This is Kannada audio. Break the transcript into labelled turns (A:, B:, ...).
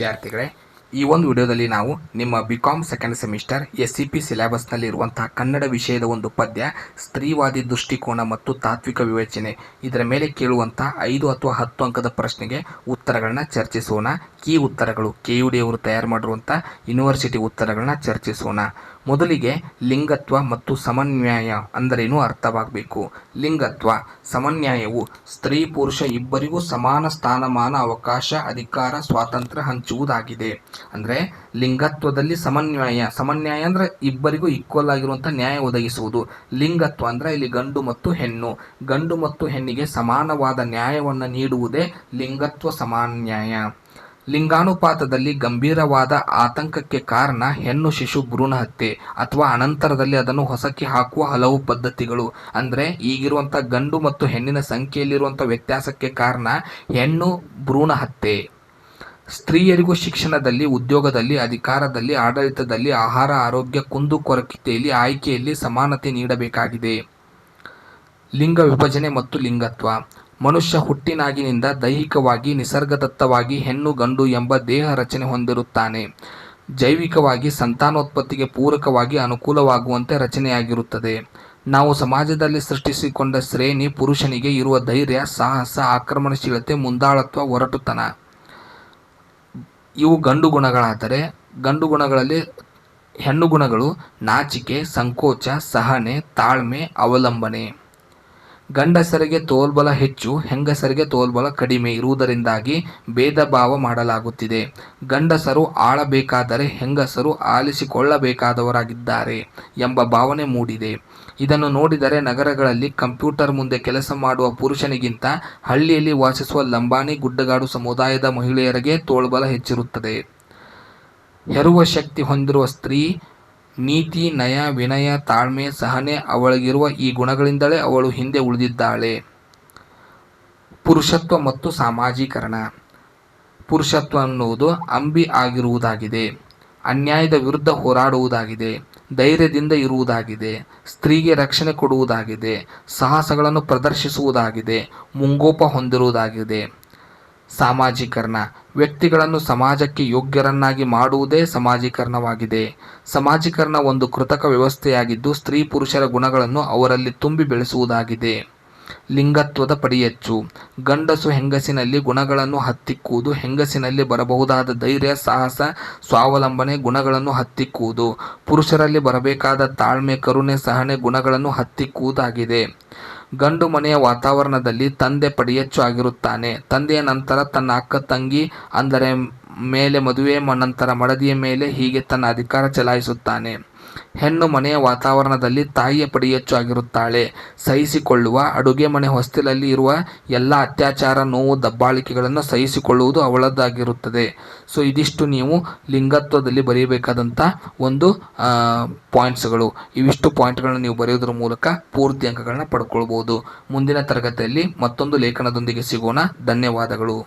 A: ವಿದ್ಯಾರ್ಥಿಗಳೇ, ಈ ಒಂದು ವಿಡಿಯೋದಲ್ಲಿ ನಾವು ನಿಮ್ಮ ಬಿಕಾಮ್ ಸೆಕೆಂಡ್ ಸೆಮಿಸ್ಟರ್ SCP ಸಿಲೆಬಸ್ನಲ್ಲಿ ಇರುವಂತಹ ಕನ್ನಡ ವಿಷಯದ ಒಂದು ಪದ್ಯ ಸ್ತ್ರೀವಾದಿ ದೃಷ್ಟಿಕೋನ ಮತ್ತು ತಾತ್ವಿಕ ವಿವೇಚನೆ ಇದರ ಮೇಲೆ ಕೇಳುವಂತಹ 5 ಅಥವಾ 10 ಅಂಕದ ಪ್ರಶ್ನೆಗೆ ಉತ್ತರಗಳನ್ನ ಚರ್ಚಿಸೋಣ. ಈ ಉತ್ತರಗಳು KUD ಅವರು ತಯಾರು ಮಾಡಿರುವಂಥ ಯೂನಿವರ್ಸಿಟಿ ಉತ್ತರಗಳನ್ನ ಚರ್ಚಿಸೋಣ. ಮೊದಲಿಗೆ ಲಿಂಗತ್ವ ಮತ್ತು ಸಮನ್ಯಾಯ ಅಂದರೇನು ಅರ್ಥವಾಗಬೇಕು. ಲಿಂಗತ್ವ ಸಮನ್ಯಾಯವು ಸ್ತ್ರೀ ಪುರುಷ ಇಬ್ಬರಿಗೂ ಸಮಾನ ಸ್ಥಾನಮಾನ ಅವಕಾಶ ಅಧಿಕಾರ ಸ್ವಾತಂತ್ರ್ಯ ಹಂಚುವುದಾಗಿದೆ. ಅಂದರೆ ಲಿಂಗತ್ವದಲ್ಲಿ ಸಮನ್ಯಾಯ ಅಂದರೆ ಇಬ್ಬರಿಗೂ ಈಕ್ವಲ್ ಆಗಿರುವಂಥ ನ್ಯಾಯ ಒದಗಿಸುವುದು. ಲಿಂಗತ್ವ ಅಂದರೆ ಇಲ್ಲಿ ಗಂಡು ಮತ್ತು ಹೆಣ್ಣಿಗೆ ಸಮಾನವಾದ ನ್ಯಾಯವನ್ನು ನೀಡುವುದೇ ಲಿಂಗತ್ವ ಸಮಾನ್ಯಾಯ. ಲಿಂಗಾನುಪಾತದಲ್ಲಿ ಗಂಭೀರವಾದ ಆತಂಕಕ್ಕೆ ಕಾರಣ ಹೆಣ್ಣು ಶಿಶು ಭ್ರೂಣ ಹತ್ಯೆ ಅಥವಾ ಅನಂತರದಲ್ಲಿ ಅದನ್ನು ಹೊಸಕಿ ಹಾಕುವ ಹಲವು ಪದ್ಧತಿಗಳು. ಅಂದರೆ ಈಗಿರುವಂಥ ಗಂಡು ಮತ್ತು ಹೆಣ್ಣಿನ ಸಂಖ್ಯೆಯಲ್ಲಿರುವಂಥ ವ್ಯತ್ಯಾಸಕ್ಕೆ ಕಾರಣ ಹೆಣ್ಣು ಭ್ರೂಣ ಹತ್ಯೆ. ಸ್ತ್ರೀಯರಿಗೂ ಶಿಕ್ಷಣದಲ್ಲಿ, ಉದ್ಯೋಗದಲ್ಲಿ, ಅಧಿಕಾರದಲ್ಲಿ, ಆಡಳಿತದಲ್ಲಿ, ಆಹಾರ, ಆರೋಗ್ಯ, ಕುಂದುಕೊರತೆಯಲ್ಲಿ, ಆಯ್ಕೆಯಲ್ಲಿ ಸಮಾನತೆ ನೀಡಬೇಕಾಗಿದೆ. ಲಿಂಗ ವಿಭಜನೆ ಮತ್ತು ಲಿಂಗತ್ವ. ಮನುಷ್ಯ ಹುಟ್ಟಿನಾಗಿನಿಂದ ದೈಹಿಕವಾಗಿ ನಿಸರ್ಗದತ್ತವಾಗಿ ಹೆಣ್ಣು ಗಂಡು ಎಂಬ ದೇಹ ರಚನೆ ಹೊಂದಿರುತ್ತಾನೆ. ಜೈವಿಕವಾಗಿ ಸಂತಾನೋತ್ಪತ್ತಿಗೆ ಪೂರಕವಾಗಿ ಅನುಕೂಲವಾಗುವಂತೆ ರಚನೆಯಾಗಿರುತ್ತದೆ. ನಾವು ಸಮಾಜದಲ್ಲಿ ಸೃಷ್ಟಿಸಿಕೊಂಡ ಶ್ರೇಣಿ ಪುರುಷನಿಗೆ ಇರುವ ಧೈರ್ಯ, ಸಾಹಸ, ಆಕ್ರಮಣಶೀಲತೆ, ಮುಂದಾಳತ್ವ, ಒರಟುತನ ಇವು ಗಂಡು ಗುಣಗಳಾದರೆ, ಗಂಡು ಗುಣಗಳಲ್ಲಿ ಹೆಣ್ಣು ಗುಣಗಳು ನಾಚಿಕೆ, ಸಂಕೋಚ, ಸಹನೆ, ತಾಳ್ಮೆ, ಅವಲಂಬನೆ. ಗಂಡಸರಿಗೆ ತೋಳ್ಬಲ ಹೆಚ್ಚು, ಹೆಂಗಸರಿಗೆ ತೋಳ್ಬಲ ಕಡಿಮೆ ಇರುವುದರಿಂದಾಗಿ ಭೇದ ಭಾವ ಮಾಡಲಾಗುತ್ತಿದೆ. ಗಂಡಸರು ಆಳಬೇಕಾದರೆ ಹೆಂಗಸರು ಆಲಿಸಿಕೊಳ್ಳಬೇಕಾದವರಾಗಿದ್ದಾರೆ ಎಂಬ ಭಾವನೆ ಮೂಡಿದೆ. ಇದನ್ನು ನೋಡಿದರೆ ನಗರಗಳಲ್ಲಿ ಕಂಪ್ಯೂಟರ್ ಮುಂದೆ ಕೆಲಸ ಮಾಡುವ ಪುರುಷನಿಗಿಂತ ಹಳ್ಳಿಯಲ್ಲಿ ವಾಸಿಸುವ ಲಂಬಾಣಿ ಗುಡ್ಡಗಾಡು ಸಮುದಾಯದ ಮಹಿಳೆಯರಿಗೆ ತೋಳ್ಬಲ ಹೆಚ್ಚಿರುತ್ತದೆ. ಹೆರುವ ಶಕ್ತಿ ಹೊಂದಿರುವ ಸ್ತ್ರೀ ನೀತಿ, ನಯ, ವಿನಯ, ತಾಳ್ಮೆ, ಸಹನೆ ಅವಳಿಗಿರುವ ಈ ಗುಣಗಳಿಂದಲೇ ಅವಳು ಹಿಂದೆ ಉಳಿದಿದ್ದಾಳೆ. ಪುರುಷತ್ವ ಮತ್ತು ಸಾಮಾಜೀಕರಣ. ಪುರುಷತ್ವ ಅನ್ನುವುದು ಅಂಬಿ ಆಗಿರುವುದಾಗಿದೆ, ಅನ್ಯಾಯದ ವಿರುದ್ಧ ಹೋರಾಡುವುದಾಗಿದೆ, ಧೈರ್ಯದಿಂದ ಇರುವುದಾಗಿದೆ, ಸ್ತ್ರೀಗೆ ರಕ್ಷಣೆ ಕೊಡುವುದಾಗಿದೆ, ಸಾಹಸಗಳನ್ನು ಪ್ರದರ್ಶಿಸುವುದಾಗಿದೆ, ಮುಂಗೋಪ ಹೊಂದಿರುವುದಾಗಿದೆ. ಸಾಮಾಜೀಕರಣ. ವ್ಯಕ್ತಿಗಳನ್ನು ಸಮಾಜಕ್ಕೆ ಯೋಗ್ಯರನ್ನಾಗಿ ಮಾಡುವುದೇ ಸಮಾಜೀಕರಣವಾಗಿದೆ. ಸಮಾಜೀಕರಣ ಒಂದು ಕೃತಕ ವ್ಯವಸ್ಥೆಯಾಗಿದ್ದು ಸ್ತ್ರೀ ಪುರುಷರ ಗುಣಗಳನ್ನು ಅವರಲ್ಲಿ ತುಂಬಿ ಬೆಳೆಸುವುದಾಗಿದೆ. ಲಿಂಗತ್ವದ ಪಡಿಯಚ್ಚು. ಗಂಡಸು ಹೆಂಗಸಿನಲ್ಲಿ ಗುಣಗಳನ್ನು ಹತ್ತಿಕ್ಕುವುದು, ಹೆಂಗಸಿನಲ್ಲಿ ಬರಬಹುದಾದ ಧೈರ್ಯ, ಸಾಹಸ, ಸ್ವಾವಲಂಬನೆ ಗುಣಗಳನ್ನು ಹತ್ತಿಕ್ಕುವುದು, ಪುರುಷರಲ್ಲಿ ಬರಬೇಕಾದ ತಾಳ್ಮೆ, ಕರುಣೆ, ಸಹನೆ ಗುಣಗಳನ್ನು ಹತ್ತಿಕ್ಕುವುದಾಗಿದೆ. ಗಂಡು ಮನೆಯ ವಾತಾವರಣದಲ್ಲಿ ತಂದೆ ಪಡಿಯಚ್ಚು ಆಗಿರುತ್ತಾನೆ. ತಂದೆಯ ನಂತರ ತನ್ನ ಅಕ್ಕ ತಂಗಿ ಅಂದರೆ ಮೇಲೆ ಮದುವೆ ನಂತರ ಮಡದಿಯ ಮೇಲೆ ಹೀಗೆ ತನ್ನ ಅಧಿಕಾರ ಚಲಾಯಿಸುತ್ತಾನೆ. ಹೆಣ್ಣು ಮನೆಯ ವಾತಾವರಣದಲ್ಲಿ ತಾಯಿಯ ಪಡಿಯಚ್ಚು ಆಗಿರುತ್ತಾಳೆ. ಸಹಿಸಿಕೊಳ್ಳುವ, ಅಡುಗೆ ಮನೆ ಹೊಸ್ತಿಲಲ್ಲಿ ಇರುವ ಎಲ್ಲ ಅತ್ಯಾಚಾರ, ನೋವು, ದಬ್ಬಾಳಿಕೆಗಳನ್ನು ಸಹಿಸಿಕೊಳ್ಳುವುದು ಅವಳದ್ದಾಗಿರುತ್ತದೆ. ಸೊ ಇದಿಷ್ಟು ನೀವು ಲಿಂಗತ್ವದಲ್ಲಿ ಬರೆಯಬೇಕಾದಂಥ ಒಂದು ಪಾಯಿಂಟ್ಸ್ಗಳು. ಇವಿಷ್ಟು ಪಾಯಿಂಟ್ಗಳನ್ನ ನೀವು ಬರೆಯೋದ್ರ ಮೂಲಕ ಪೂರ್ತಿ ಅಂಕಗಳನ್ನ ಪಡ್ಕೊಳ್ಬೋದು. ಮುಂದಿನ ತರಗತಿಯಲ್ಲಿ ಮತ್ತೊಂದು ಲೇಖನದೊಂದಿಗೆ ಸಿಗೋಣ. ಧನ್ಯವಾದಗಳು.